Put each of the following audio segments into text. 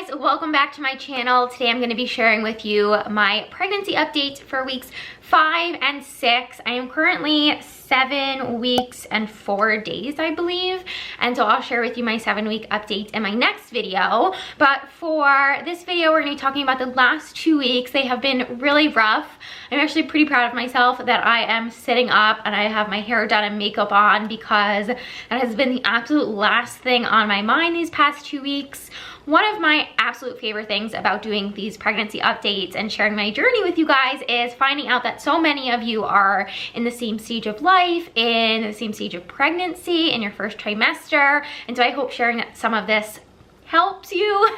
guys, welcome back to my channel. Today I'm going to be sharing with you my pregnancy update for weeks 5 and 6. I am currently 7 weeks and 4 days, I believe, and so I'll share with you my 7-week update in my next video. But for this video, we're going to be talking about the last 2 weeks. They have been really rough. I'm actually pretty proud of myself that I am sitting up and I have my hair done and makeup on, because that has been the absolute last thing on my mind these past 2 weeks. One of my absolute favorite things about doing these pregnancy updates and sharing my journey with you guys is finding out that so many of you are in the same stage of life, in the same stage of pregnancy, in your first trimester. And so I hope sharing that some of this helps you.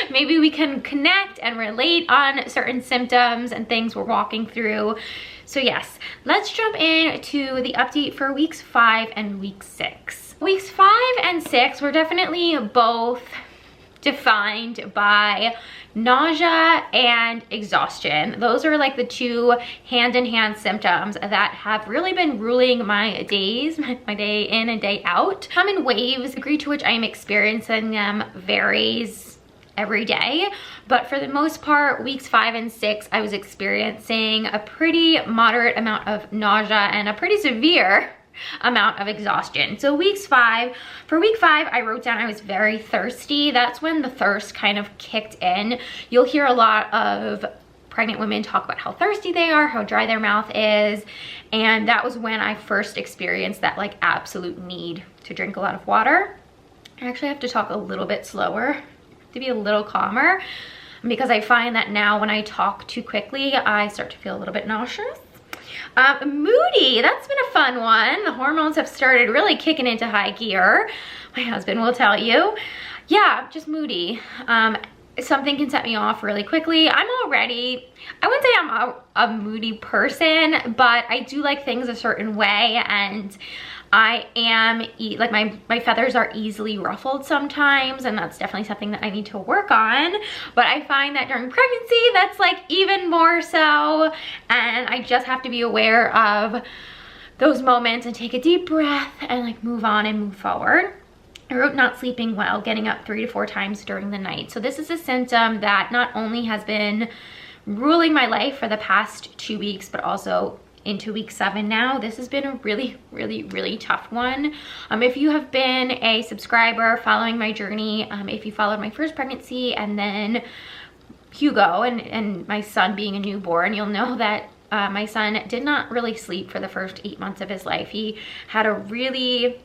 Maybe we can connect and relate on certain symptoms and things we're walking through. So yes, let's jump into the update for weeks 5 and week 6. Weeks 5 and 6 were definitely both defined by nausea and exhaustion. Those are like the two hand-in-hand symptoms that have really been ruling my days, my day in and day out. Come in waves. The degree to which I am experiencing them varies every day, but for the most part, weeks 5 and 6, I was experiencing a pretty moderate amount of nausea and a pretty severe amount of exhaustion. So for week 5, I wrote down I was very thirsty. That's when the thirst kind of kicked in. You'll hear a lot of pregnant women talk about how thirsty they are, how dry their mouth is, and that was when I first experienced that like absolute need to drink a lot of water. I actually have to talk a little bit slower to be a little calmer, because I find that now when I talk too quickly, I start to feel a little bit nauseous. Moody, that's been a fun one. The hormones have started really kicking into high gear. My husband will tell you. Yeah, just moody. Something can set me off really quickly. I wouldn't say I'm a moody person, but I do like things a certain way, and I am, like my feathers are easily ruffled sometimes, and that's definitely something that I need to work on. But I find that during pregnancy, that's like even more so, and I just have to be aware of those moments and take a deep breath and like move on and move forward. I wrote not sleeping well, getting up 3 to 4 times during the night. So this is a symptom that not only has been ruling my life for the past 2 weeks, but also into week 7 now. This has been a really tough one. If you have been a subscriber following my journey, if you followed my first pregnancy and then Hugo and my son being a newborn, you'll know that my son did not really sleep for the first 8 months of his life. He had a really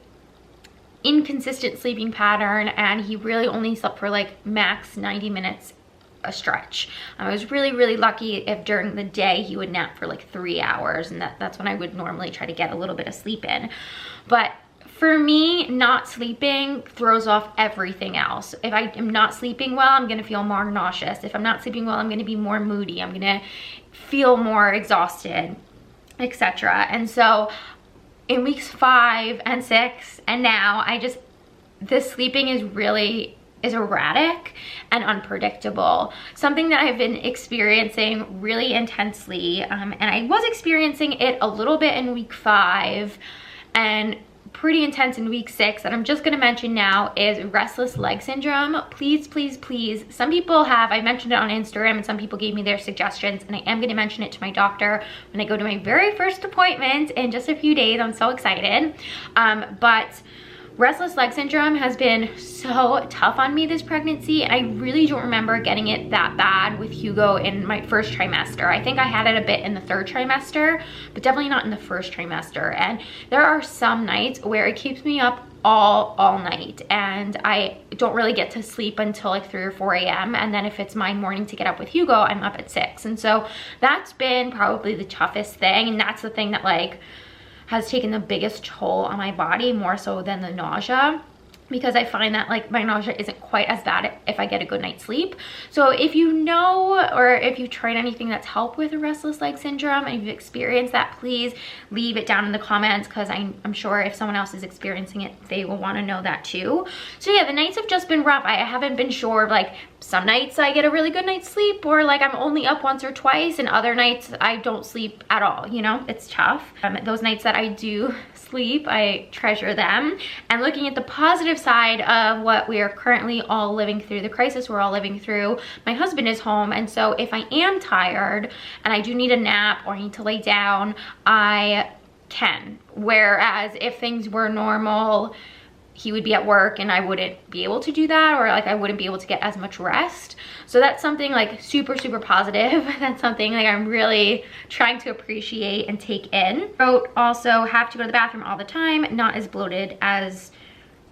inconsistent sleeping pattern, and he really only slept for like max 90 minutes a stretch. I was really lucky if during the day he would nap for like 3 hours, and that's when I would normally try to get a little bit of sleep in. But for me, not sleeping throws off everything else. If I am not sleeping well, I'm gonna feel more nauseous. If I'm not sleeping well, I'm gonna be more moody. I'm gonna feel more exhausted, etc. And so in weeks 5 and 6 and now, this sleeping is erratic and unpredictable. Something that I've been experiencing really intensely, and I was experiencing it a little bit in week 5 and pretty intense in week 6, that I'm just gonna mention now, is restless leg syndrome. Please, some people have, I mentioned it on Instagram, and some people gave me their suggestions, and I am gonna mention it to my doctor when I go to my very first appointment in just a few days. I'm so excited. But restless leg syndrome has been so tough on me this pregnancy, and I really don't remember getting it that bad with Hugo in my first trimester. I think I had it a bit in the 3rd trimester, but definitely not in the 1st trimester. And there are some nights where it keeps me up all night, and I don't really get to sleep until like 3 or 4 a.m. and then if it's my morning to get up with Hugo, I'm up at 6. And so that's been probably the toughest thing, and that's the thing that like has taken the biggest toll on my body, more so than the nausea, because I find that like my nausea isn't quite as bad if I get a good night's sleep. So if you know, or if you've tried anything that's helped with restless leg syndrome and you've experienced that, please leave it down in the comments, because I'm sure if someone else is experiencing it, they will want to know that too. So yeah, the nights have just been rough. I haven't been sure, like some nights I get a really good night's sleep, or like I'm only up once or twice, and other nights I don't sleep at all, you know. It's tough. Those nights that I do sleep. I treasure them. And looking at the positive side of what we are currently all living through, the crisis we're all living through, my husband is home, and so if I am tired and I do need a nap or I need to lay down, I can. Whereas if things were normal, he would be at work and I wouldn't be able to do that, or like I wouldn't be able to get as much rest. So that's something like super positive. That's something like I'm really trying to appreciate and take in. Wrote also have to go to the bathroom all the time, not as bloated as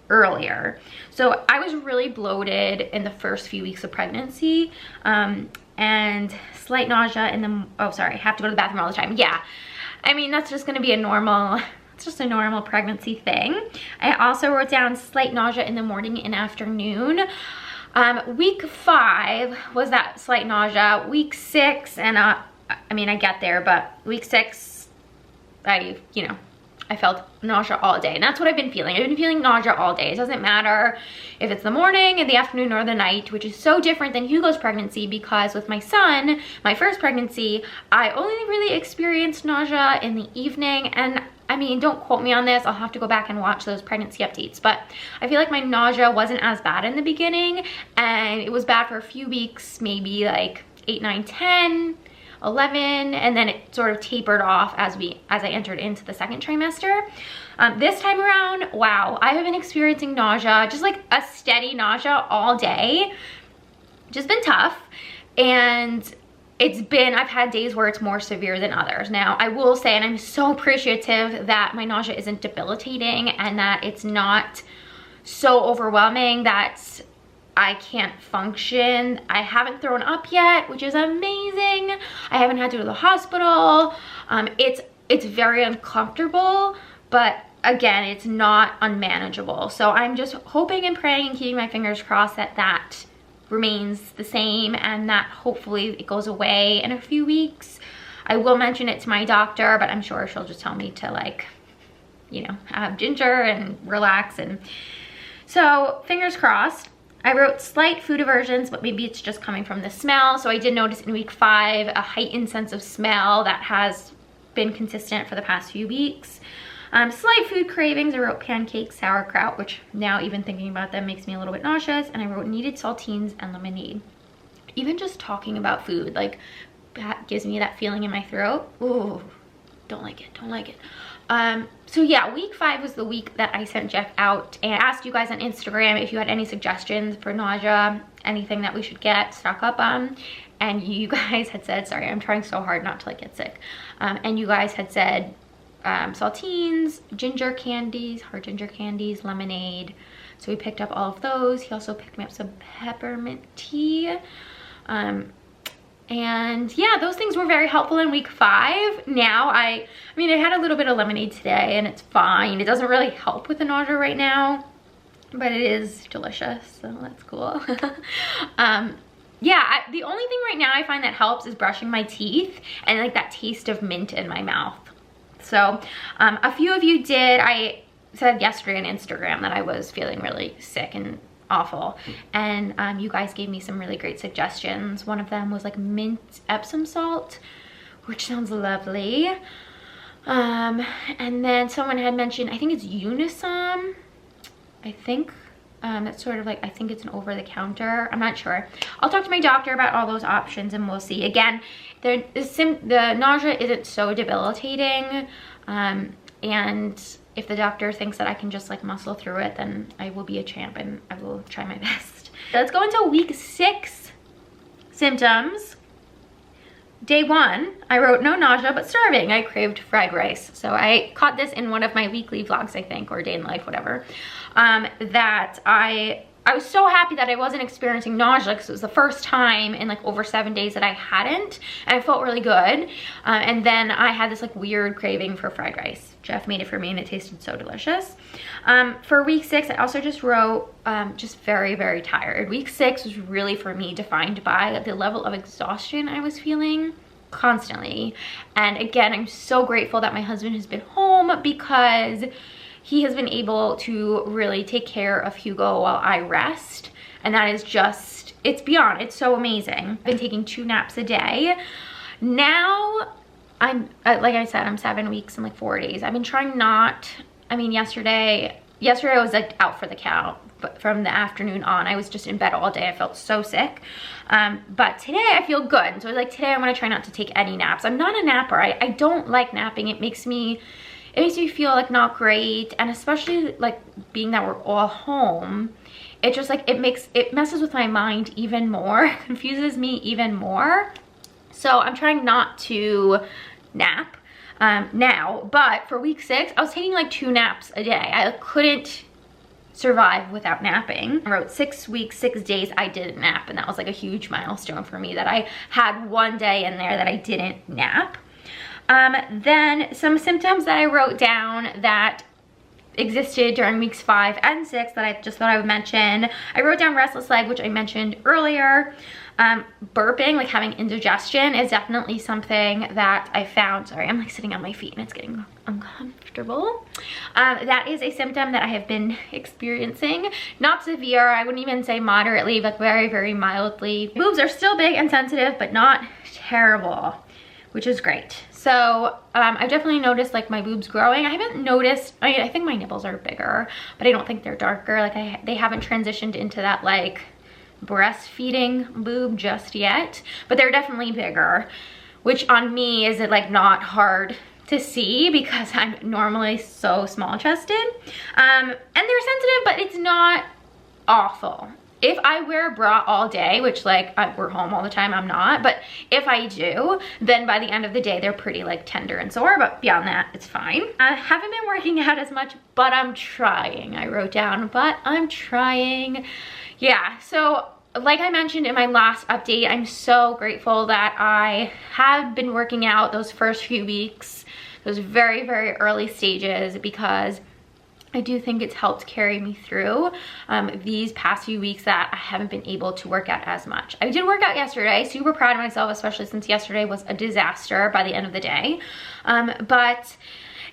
earlier. So I was really bloated in the first few weeks of pregnancy, and slight nausea in the, oh sorry, have to go to the bathroom all the time. Yeah, I mean, that's just gonna be a normal, it's just a normal pregnancy thing. I also wrote down slight nausea in the morning and afternoon. Week 5 was that slight nausea. Week 6, and I mean, I get there, but week 6, I felt nausea all day, and that's what I've been feeling. I've been feeling nausea all day. It doesn't matter if it's the morning, in the afternoon, or the night, which is so different than Hugo's pregnancy, because with my son, my first pregnancy, I only really experienced nausea in the evening. And I mean, don't quote me on this, I'll have to go back and watch those pregnancy updates, but I feel like my nausea wasn't as bad in the beginning, and it was bad for a few weeks, maybe like 8, 9, 10, 11, and then it sort of tapered off as I entered into the second trimester. This time around, wow, I have been experiencing nausea, just like a steady nausea all day. Just been tough, and I've had days where it's more severe than others. Now, I will say, and I'm so appreciative that my nausea isn't debilitating and that it's not so overwhelming that I can't function. I haven't thrown up yet, which is amazing. I haven't had to go to the hospital. It's very uncomfortable, but again, it's not unmanageable. So I'm just hoping and praying and keeping my fingers crossed that that remains the same and that hopefully it goes away in a few weeks. I will mention it to my doctor, but I'm sure she'll just tell me to, like, have ginger and relax. And so fingers crossed. I wrote slight food aversions, but maybe it's just coming from the smell. So I did notice in week 5 a heightened sense of smell that has been consistent for the past few weeks. Slight food cravings, I wrote pancakes, sauerkraut, which now even thinking about them makes me a little bit nauseous, and I wrote needed saltines and lemonade. Even just talking about food, like, that gives me that feeling in my throat. Ooh, don't like it. So yeah, week 5 was the week that I sent Jeff out and asked you guys on Instagram if you had any suggestions for nausea, anything that we should stock up on. And you guys had said, sorry, I'm trying so hard not to like get sick. And you guys had said, saltines, ginger candies, hard ginger candies, lemonade. So we picked up all of those. He also picked me up some peppermint tea. And yeah, those things were very helpful in week 5. Now I mean, I had a little bit of lemonade today and it's fine. It doesn't really help with the nausea right now, but it is delicious, so that's cool. Yeah, the only thing right now I find that helps is brushing my teeth and like that taste of mint in my mouth. So a few of you did, I said yesterday on Instagram that I was feeling really sick and awful, and you guys gave me some really great suggestions. One of them was like mint Epsom salt, which sounds lovely. And then someone had mentioned, I think it's Unisom, I think. That's sort of like, I think it's an over-the-counter. I'm not sure. I'll talk to my doctor about all those options and we'll see. Again, the nausea isn't so debilitating. And if the doctor thinks that I can just like muscle through it, then I will be a champ and I will try my best. Let's go into week 6 symptoms. Day 1, I wrote no nausea, but starving. I craved fried rice. So I caught this in one of my weekly vlogs, I think, or day in life, whatever. That I was so happy that I wasn't experiencing nausea because it was the first time in like over 7 days that I hadn't, and I felt really good. And then I had this like weird craving for fried rice. Jeff made it for me and it tasted so delicious. For week 6, I also just wrote just very, very tired. Week 6 was really for me defined by the level of exhaustion I was feeling constantly. And again, I'm so grateful that my husband has been home because he has been able to really take care of Hugo while I rest. And that is just, it's so amazing. I've been taking 2 naps a day. Now, like I said, I'm 7 weeks and like 4 days. I've been trying not, I mean, yesterday I was like out for the count, but from the afternoon on, I was just in bed all day. I felt so sick. But today I feel good. So like today I'm gonna try not to take any naps. I'm not a napper. I don't like napping. It makes me feel like not great. And especially like being that we're all home, it just like, it messes with my mind even more, confuses me even more. So I'm trying not to nap now, but for week 6, I was taking like 2 naps a day. I couldn't survive without napping. I wrote 6 weeks, 6 days I didn't nap, and that was like a huge milestone for me, that I had 1 day in there that I didn't nap. Then some symptoms that I wrote down that existed during weeks 5 and 6 that I just thought I would mention. I wrote down restless leg, which I mentioned earlier. Burping, like having indigestion, is definitely something that I found. Sorry, I'm like sitting on my feet and it's getting uncomfortable. That is a symptom that I have been experiencing. Not severe, I wouldn't even say moderately, but very, very mildly. Boobs are still big and sensitive, but not terrible, which is great. So I've definitely noticed like my boobs growing. I haven't noticed, I think my nipples are bigger, but I don't think they're darker. Like they haven't transitioned into that like breastfeeding boob just yet, but they're definitely bigger, which on me is it like not hard to see because I'm normally so small chested. And they're sensitive, but it's not awful. If I wear a bra all day, which like we're home all the time, I'm not, but if I do, then by the end of the day, they're pretty like tender and sore, but beyond that, it's fine. I haven't been working out as much, but I'm trying. I wrote down, but I'm trying. Yeah, so like I mentioned in my last update, I'm so grateful that I have been working out those first few weeks, those very, very early stages, because I do think it's helped carry me through these past few weeks that I haven't been able to work out as much. I did work out yesterday, super proud of myself, especially since yesterday was a disaster by the end of the day. But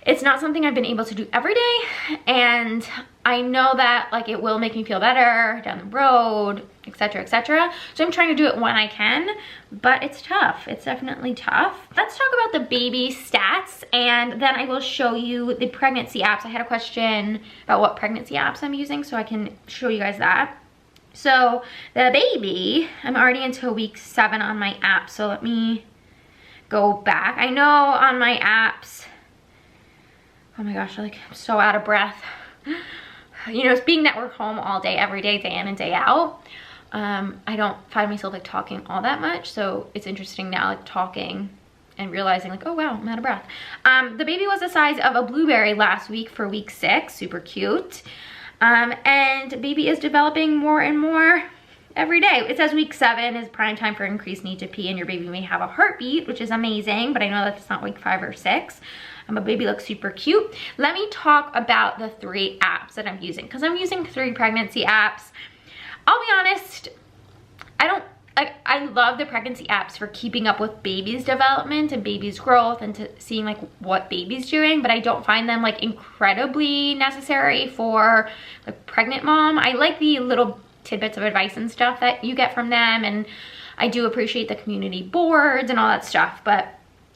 it's not something I've been able to do every day, and I know that like it will make me feel better down the road, etc, etc. So I'm trying to do it when I can, but it's tough. It's definitely tough. Let's talk about the baby stats, and then I will show you the pregnancy apps. I had a question about what pregnancy apps I'm using, so I can show you guys that. So the baby, I'm already into week 7 on my app, so let me go back. I know on my apps, oh my gosh, I'm so out of breath. You know, being that we're home all day, every day, day in and day out, I don't find myself like talking all that much. So it's interesting now like talking and realizing like, oh wow, I'm out of breath. The baby was the size of a blueberry last week for week 6, super cute. And baby is developing more and more every day. It says week 7 is prime time for increased need to pee, and your baby may have a heartbeat, which is amazing, but I know that's not week 5 or 6. My baby looks super cute. Let me talk about the 3 apps that I'm using, because I'm using 3 pregnancy apps. I'll be honest, I love the pregnancy apps for keeping up with baby's development and baby's growth and to seeing like what baby's doing, but I don't find them like incredibly necessary for like pregnant mom. I like the little tidbits of advice and stuff that you get from them, and I do appreciate the community boards and all that stuff, but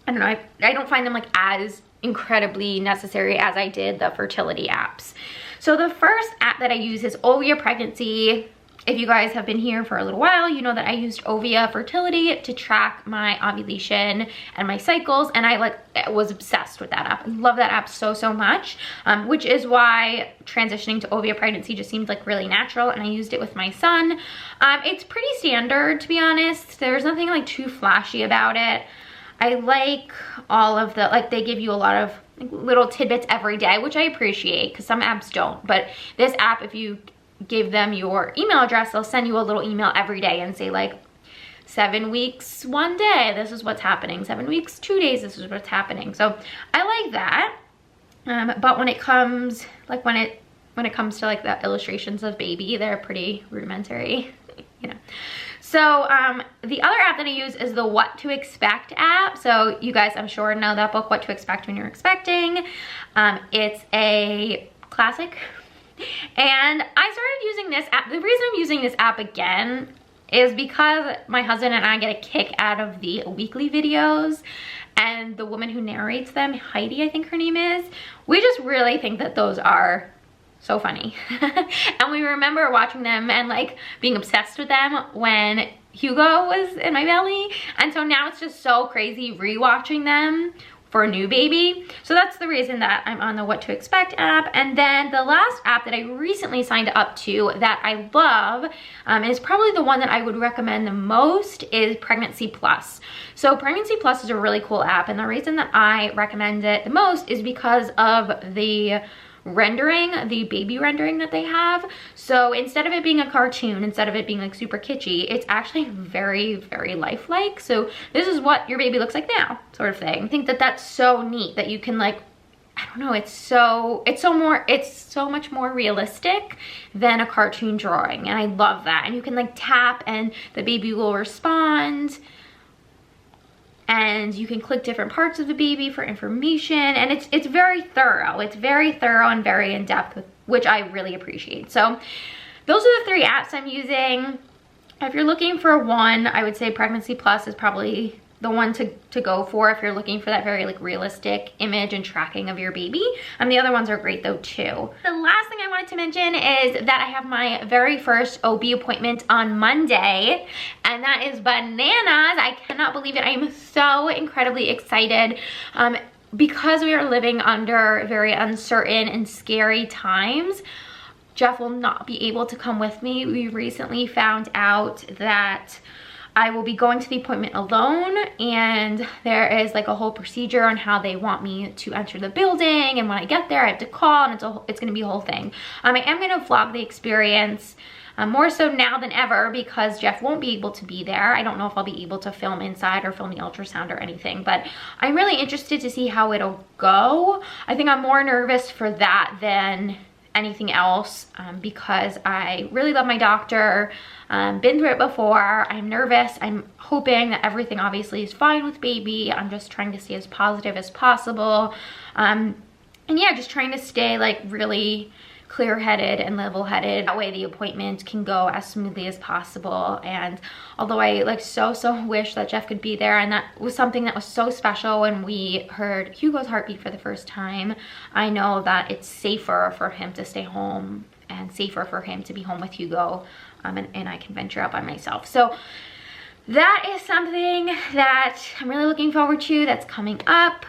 I don't know, I don't find them like as incredibly necessary as I did the fertility apps. So the first app that I use is Ovia Pregnancy. If you guys have been here for a little while, you know that I used Ovia Fertility to track my ovulation and my cycles, and I was obsessed with that app. I love that app so, so much, which is why transitioning to Ovia Pregnancy just seemed like really natural, and I used it with my son. It's pretty standard, to be honest. There's nothing like too flashy about it. I like all of the, like they give you a lot of like, little tidbits every day, which I appreciate because some apps don't. But this app, if you give them your email address, they'll send you a little email every day and say like 7 weeks, 1 day, this is what's happening. 7 weeks, 2 days, this is what's happening. So I like that. But when it comes, like when it comes to like the illustrations of baby, they're pretty rudimentary, you know. So the other app that I use is the What to Expect app. So you guys, I'm sure, know that book, What to Expect When You're Expecting. It's a classic. And I started using this app. The reason I'm using this app again is because my husband and I get a kick out of the weekly videos, and the woman who narrates them, Heidi, I think her name is, we just really think that those are so funny. And we remember watching them and like being obsessed with them when Hugo was in my belly. And so now it's just so crazy rewatching them for a new baby. So that's the reason that I'm on the What to Expect app. And then the last app that I recently signed up to that I love, and is probably the one that I would recommend the most, is Pregnancy Plus. So Pregnancy Plus is a really cool app, and the reason that I recommend it the most is because of the rendering, the baby rendering that they have. So instead of it being a cartoon, instead of it being like super kitschy, it's actually very, very lifelike. So this is what your baby looks like now, sort of thing. I think that that's so neat that you can like, I don't know, it's so much more realistic than a cartoon drawing, and I love that. And you can like tap and the baby will respond, and you can click different parts of the baby for information, and it's very thorough. It's very thorough and very in-depth, which I really appreciate. So those are the 3 apps I'm using. If you're looking for one, I would say Pregnancy Plus is probably the one to go for if you're looking for that very like realistic image and tracking of your baby. And the other ones are great though too. The last thing I wanted to mention is that I have my very first OB appointment on Monday, and that is bananas. I cannot believe it. I am so incredibly excited. Because we are living under very uncertain and scary times, Jeff will not be able to come with me. We recently found out that I will be going to the appointment alone, and there is like a whole procedure on how they want me to enter the building, and when I get there I have to call, and it's gonna be a whole thing. I am gonna vlog the experience more so now than ever because Jeff won't be able to be there. I don't know if I'll be able to film inside or film the ultrasound or anything, but I'm really interested to see how it'll go. I think I'm more nervous for that than anything else because I really love my doctor. Been through it before. I'm nervous. I'm hoping that everything obviously is fine with baby. I'm just trying to stay as positive as possible. And yeah, just trying to stay like really clear-headed and level-headed. That way the appointment can go as smoothly as possible. And although I like so wish that Jeff could be there, and that was something that was so special when we heard Hugo's heartbeat for the first time, I know that it's safer for him to stay home and safer for him to be home with Hugo, and I can venture out by myself. So that is something that I'm really looking forward to that's coming up.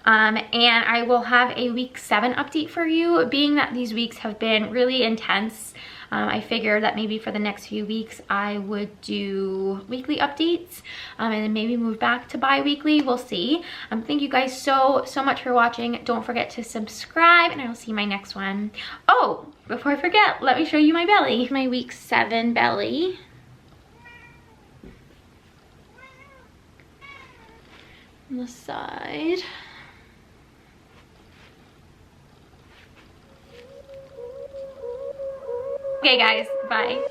And I will have a week 7 update for you. Being that these weeks have been really intense, I figured that maybe for the next few weeks I would do weekly updates, and then maybe move back to bi-weekly. We'll see. Thank you guys so much for watching. Don't forget to subscribe, and I will see you in my next one. Oh, before I forget, let me show you my belly. My week 7 belly. On the side. Okay guys, bye.